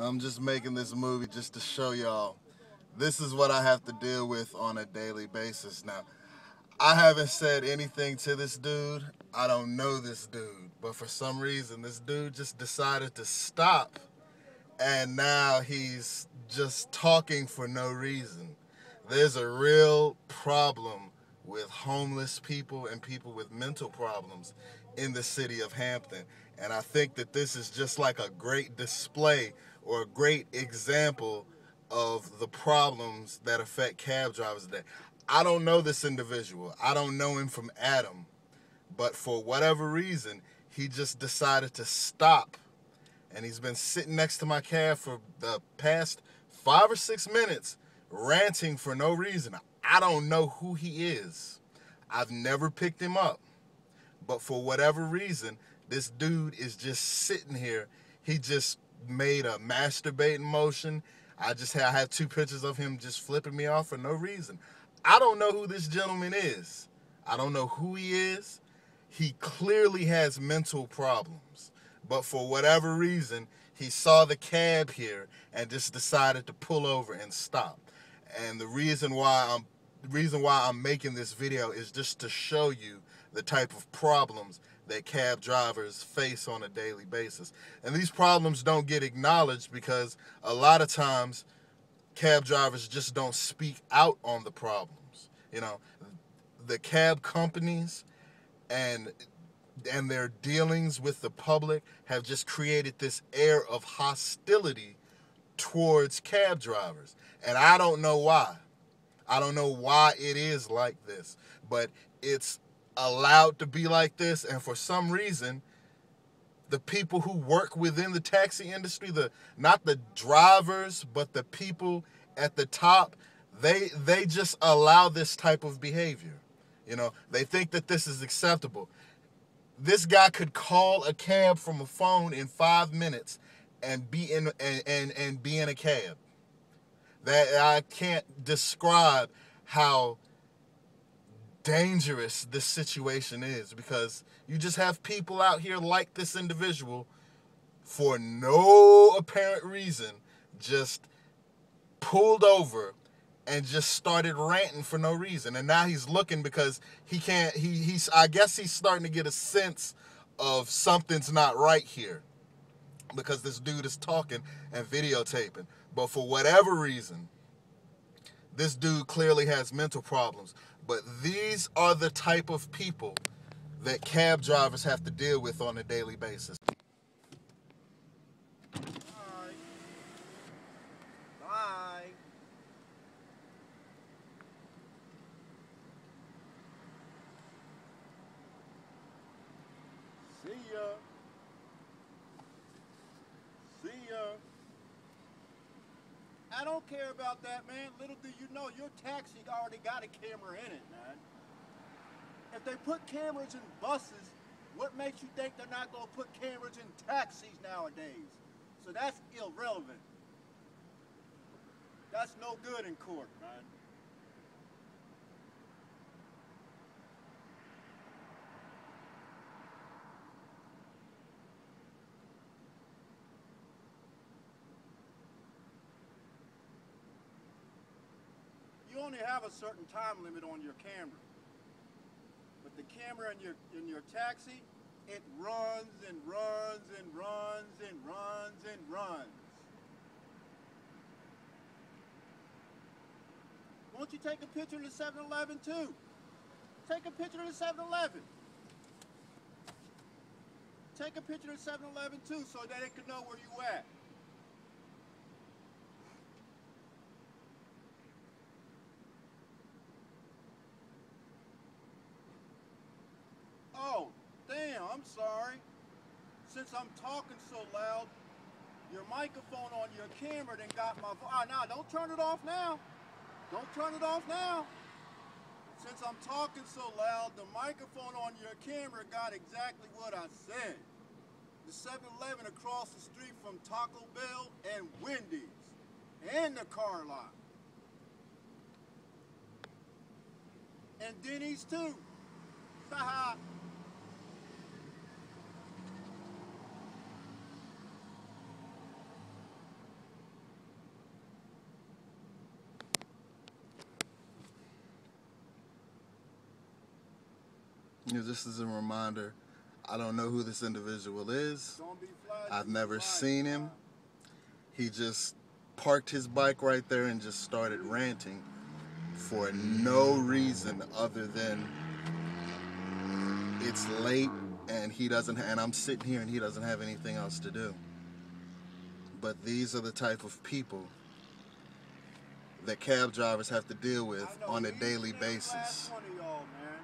I'm just making this movie just to show y'all this is what I have to deal with on a daily basis. Now, I haven't said anything to this dude. I don't know this dude. But for some reason, this dude just decided to stop. And now he's just talking for no reason. There's a real problem with homeless people and people with mental problems in the city of Hampton. And I think that this is just like a great display or a great example of the problems that affect cab drivers today. I don't know this individual. I don't know him from Adam. But for whatever reason, he just decided to stop. And he's been sitting next to my cab for the past 5 or 6 minutes, ranting for no reason. I don't know who he is. I've never picked him up. But for whatever reason, this dude is just sitting here. He just made a masturbating motion. I have 2 pictures of him just flipping me off for no reason. I don't know who this gentleman is. I don't know who he is. He clearly has mental problems. But for whatever reason, he saw the cab here and just decided to pull over and stop. And the reason why I'm making this video is just to show you the type of problems that cab drivers face on a daily basis. And these problems don't get acknowledged because a lot of times cab drivers just don't speak out on the problems. You know, the cab companies and their dealings with the public have just created this air of hostility towards cab drivers. And I don't know why. I don't know why it is like this, but it's allowed to be like this. And for some reason, the people who work within the taxi industry, not the drivers, but the people at the top, they just allow this type of behavior. You know, they think that this is acceptable. This guy could call a cab from a phone in 5 minutes and be in a cab. That I can't describe how dangerous this situation is, because you just have people out here like this individual for no apparent reason just pulled over and just started ranting for no reason. And now he's looking because I guess he's starting to get a sense of something's not right here because this dude is talking and videotaping. But for whatever reason, this dude clearly has mental problems. But these are the type of people that cab drivers have to deal with on a daily basis. Bye. Bye. See ya. See ya. I don't care about that, man. Little do you know, your taxi already got a camera in it, man. If they put cameras in buses, what makes you think they're not going to put cameras in taxis nowadays? So that's irrelevant. That's no good in court, man. You only have a certain time limit on your camera. But the camera in your taxi, it runs and runs and runs and runs and runs. Won't you take a picture of the 7-Eleven too? Take a picture of the 7-Eleven. Take a picture of the 7-Eleven too so that it can know where you at. Oh, damn, I'm sorry. Since I'm talking so loud, your microphone on your camera then got my voice. Ah, nah, don't turn it off now. Don't turn it off now. Since I'm talking so loud, the microphone on your camera got exactly what I said. The 7-Eleven across the street from Taco Bell and Wendy's. And the car lot. And Denny's too. Haha. Just as a reminder, I don't know who this individual is. Don't be flashy. I've never Right, seen him. right. He just parked his bike right there and just started ranting for no reason other than it's late and he doesn't and I'm sitting here and he doesn't have anything else to do. But these are the type of people that cab drivers have to deal with on a daily basis. Last one of y'all, man.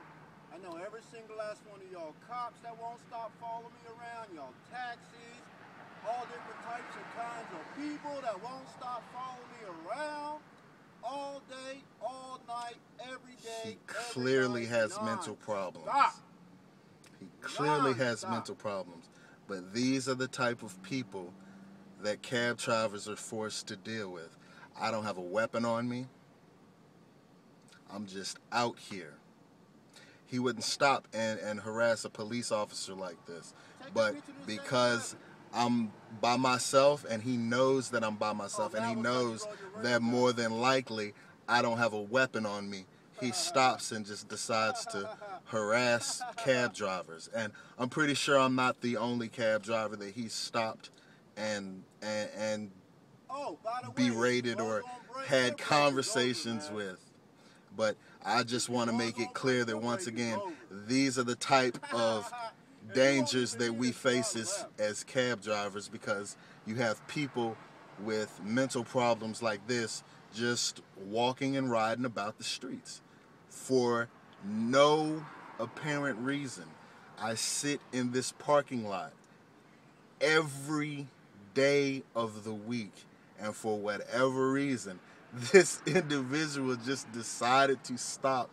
I know every single last one of y'all cops that won't stop following me around, y'all taxis, all different types and kinds of people that won't stop following me around all day, all night, every day. He clearly has mental problems. He clearly has mental problems. But these are the type of people that cab drivers are forced to deal with. I don't have a weapon on me. I'm just out here. He wouldn't stop and harass a police officer like this. But because I'm by myself and he knows that I'm by myself and he knows that more than likely I don't have a weapon on me, he stops and just decides to harass cab drivers. And I'm pretty sure I'm not the only cab driver that he stopped and berated or had conversations with. But I just want to make it clear that once again, these are the type of dangers that we face as cab drivers, because you have people with mental problems like this just walking and riding about the streets for no apparent reason. I sit in this parking lot every day of the week, and for whatever reason, this individual just decided to stop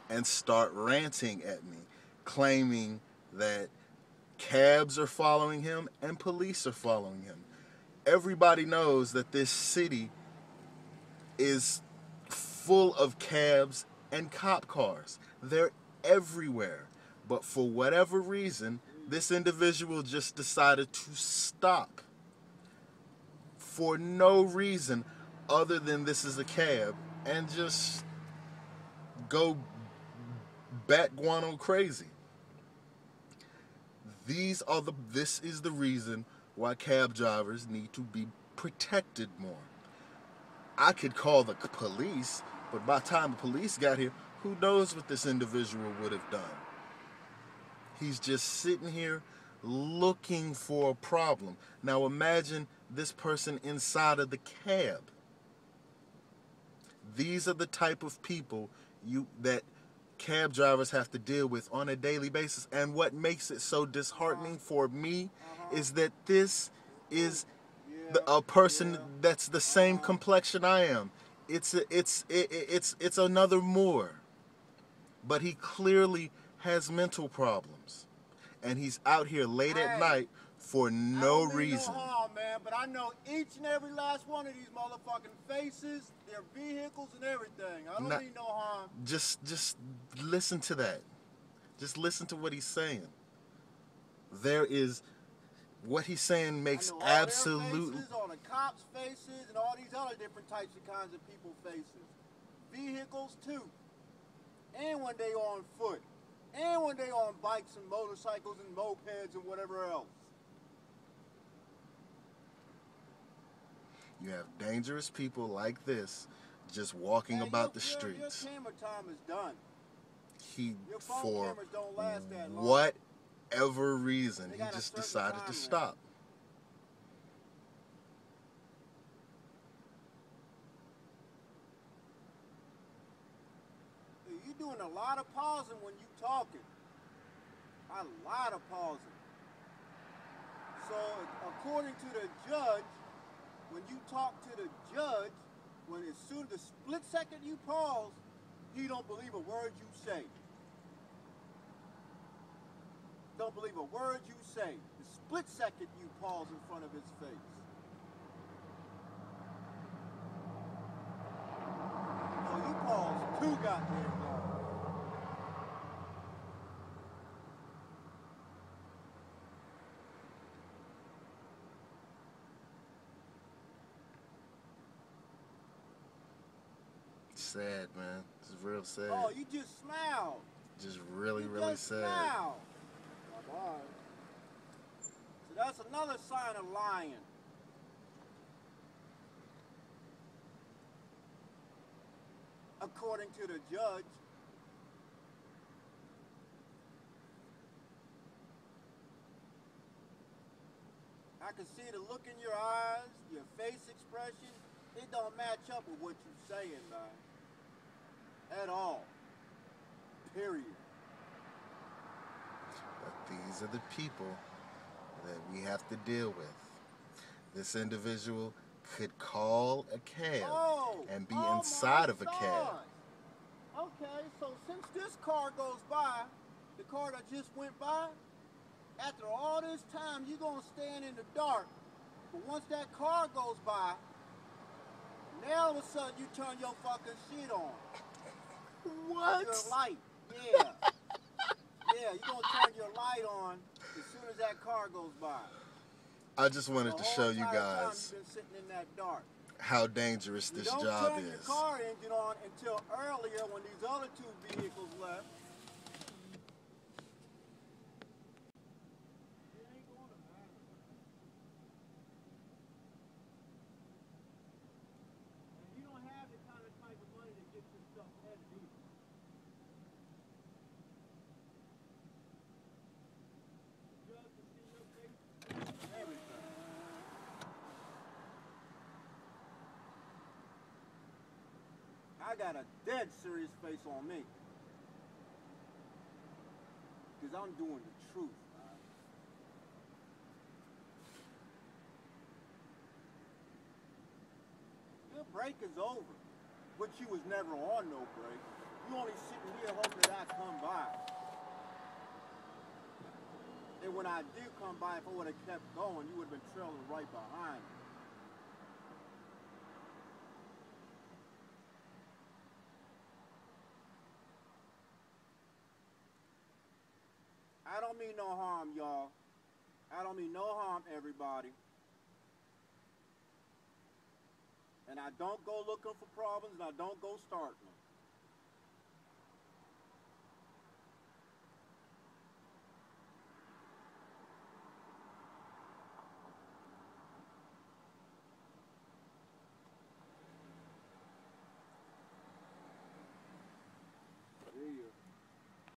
and start ranting at me, claiming that cabs are following him and police are following him. Everybody knows that this city is full of cabs and cop cars. They're everywhere. But for whatever reason, this individual just decided to stop for no reason other than this is a cab and just go bat guano crazy. This is the reason why cab drivers need to be protected more. I could call the police, but by the time the police got here, who knows what this individual would have done. He's just sitting here looking for a problem. Now imagine this person inside of the cab. These are the type of people that cab drivers have to deal with on a daily basis. And what makes it so disheartening for me is that this is a person that's the same complexion I am. It's another Moor, but he clearly has mental problems, and he's out here late at night for no reason. No harm, man, but I know each and every last one of these motherfucking faces, their vehicles and everything. I don't mean no harm. Just listen to that. Just listen to what he's saying. What he's saying makes absolute. Faces, all the cops' faces, and all these other different types of kinds of people faces. Vehicles too. And when they on foot. And when they on bikes and motorcycles and mopeds and whatever else. You have dangerous people like this just walking about the streets. Your camera time is done. Your phone For cameras don't last that long. whatever reason, he just decided to stop. You're doing a lot of pausing when you talking. A lot of pausing. So according to the judge, when you talk to the judge, as soon as the split second you pause, he don't believe a word you say. Don't believe a word you say. The split second you pause in front of his face. No, you pause too goddamn long. Sad, man. It's real sad. Oh, you just smiled. Just really, You really just sad. now. Bye-bye. So that's another sign of lying. According to the judge. I can see the look in your eyes, your face expression. It don't match up with what you're saying, man. At all. Period. But these are the people that we have to deal with. This individual could call a cab and be inside of a cab. Okay, so since this car goes by, the car that just went by, after all this time, you're going to stand in the dark. But once that car goes by, now all of a sudden you turn your fucking shit on. What? Your light, yeah. Yeah, you're going to turn your light on as soon as that car goes by. I just wanted to show you Time guys you've been sitting in that dark. how dangerous this job You don't turn is. your car engine on until earlier when these other two vehicles left. It ain't gonna matter. And you don't have the kind of type of money to get this stuff edited either. Judge to see your face, everything. I got a dead serious face on me. Because I'm doing the truth. Your break is over. But you was never on no break. You only sitting here hoping that I come by. And when I did come by, if I would have kept going, you would have been trailing right behind me. I don't mean no harm, y'all. I don't mean no harm, everybody. And I don't go looking for problems, and I don't go starting them.